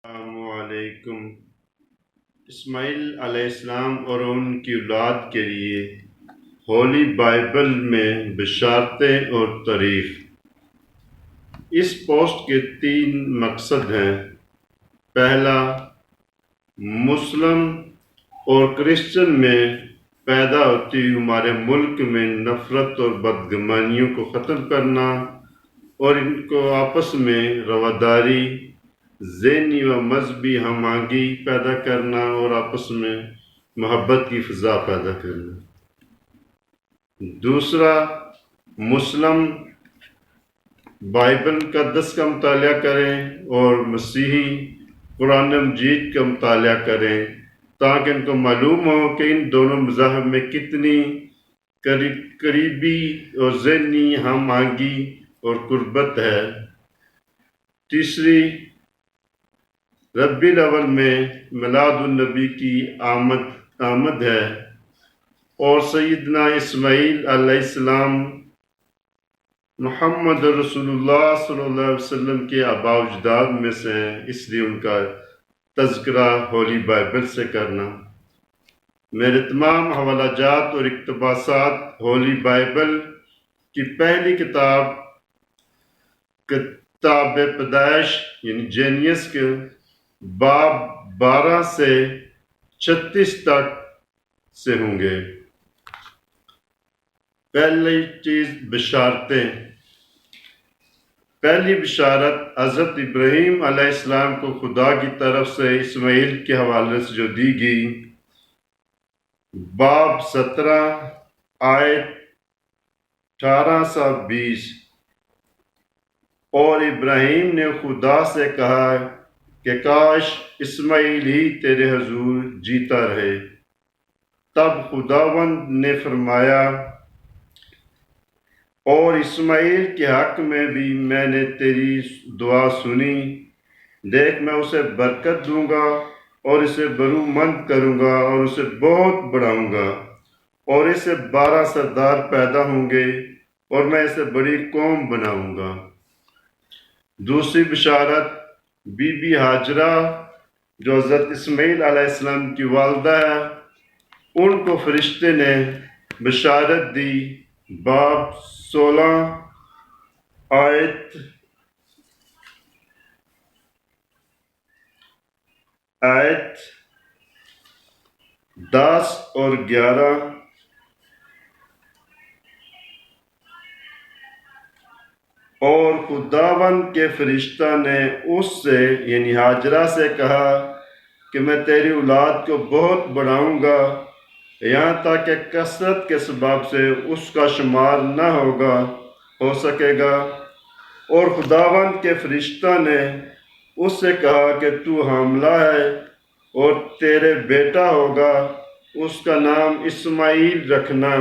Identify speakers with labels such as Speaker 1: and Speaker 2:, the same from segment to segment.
Speaker 1: السلام علیکم۔ اسماعیل علیہ السلام اور ان کی اولاد کے لیے ہولی بائبل میں بشارتیں اور تاریخ۔ اس پوسٹ کے 3 مقصد ہیں۔ پہلا، مسلم اور کرسچن میں پیدا ہوتی ہمارے ملک میں نفرت اور بدگمانیوں کو ختم کرنا اور ان کو آپس میں رواداری، ذہنی و مذہبی ہم آہنگی پیدا کرنا اور آپس میں محبت کی فضا پیدا کرنا۔ دوسرا، مسلم بائبل مقدس کا مطالعہ کریں اور مسیحی قرآن مجید کا مطالعہ کریں تاکہ ان کو معلوم ہو کہ ان دونوں مذاہب میں کتنی قریبی اور ذہنی ہم آہنگی اور قربت ہے۔ تیسری، ربیع الاول میں میلاد النبی کی آمد ہے اور سیدنا اسماعیل علیہ السلام محمد رسول اللہ صلی اللہ علیہ وسلم کے آباء و اجداد میں سے ہیں، اس لیے ان کا تذکرہ ہولی بائبل سے کرنا۔ میرے تمام حوالہ جات اور اقتباسات ہولی بائبل کی پہلی کتاب پیدائش یعنی جینیس کے باب 12 سے 36 تک سے ہوں گے۔ پہلی چیز، بشارتیں۔ پہلی بشارت حضرت ابراہیم علیہ السلام کو خدا کی طرف سے اسماعیل کے حوالے سے جو دی گئی، باب 17 آیت 18 سے 20۔ اور ابراہیم نے خدا سے کہا کہ کاش اسماعیل ہی تیرے حضور جیتا رہے۔ تب خداوند نے فرمایا، اور اسماعیل کے حق میں بھی میں نے تیری دعا سنی، دیکھ میں اسے برکت دوں گا اور اسے برومند کروں گا اور اسے بہت بڑھاؤں گا، اور اسے 12 سردار پیدا ہوں گے اور میں اسے بڑی قوم بناؤں گا۔ دوسری بشارت، بی بی ہاجرہ جو حضرت اسماعیل علیہ السلام کی والدہ ہے، ان کو فرشتے نے بشارت دی، باب 16 آیت 10 اور 11۔ اور خداوند کے فرشتہ نے اس سے یعنی ہاجرہ سے کہا کہ میں تیری اولاد کو بہت بڑھاؤں گا، یہاں تک کہ کثرت کے سبب سے اس کا شمار نہ ہو سکے گا۔ اور خداوند کے فرشتہ نے اس سے کہا کہ تو حاملہ ہے اور تیرے بیٹا ہوگا، اس کا نام اسماعیل رکھنا،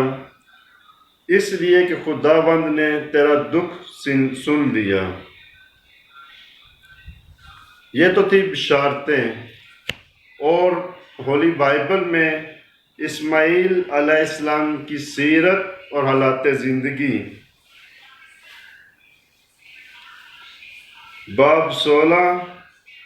Speaker 1: اس لیے کہ خداوند نے تیرا دکھ سن لیا۔ یہ تو تھی بشارتیں۔ اور ہولی بائبل میں اسماعیل علیہ السلام کی سیرت اور حالات زندگی، باب 16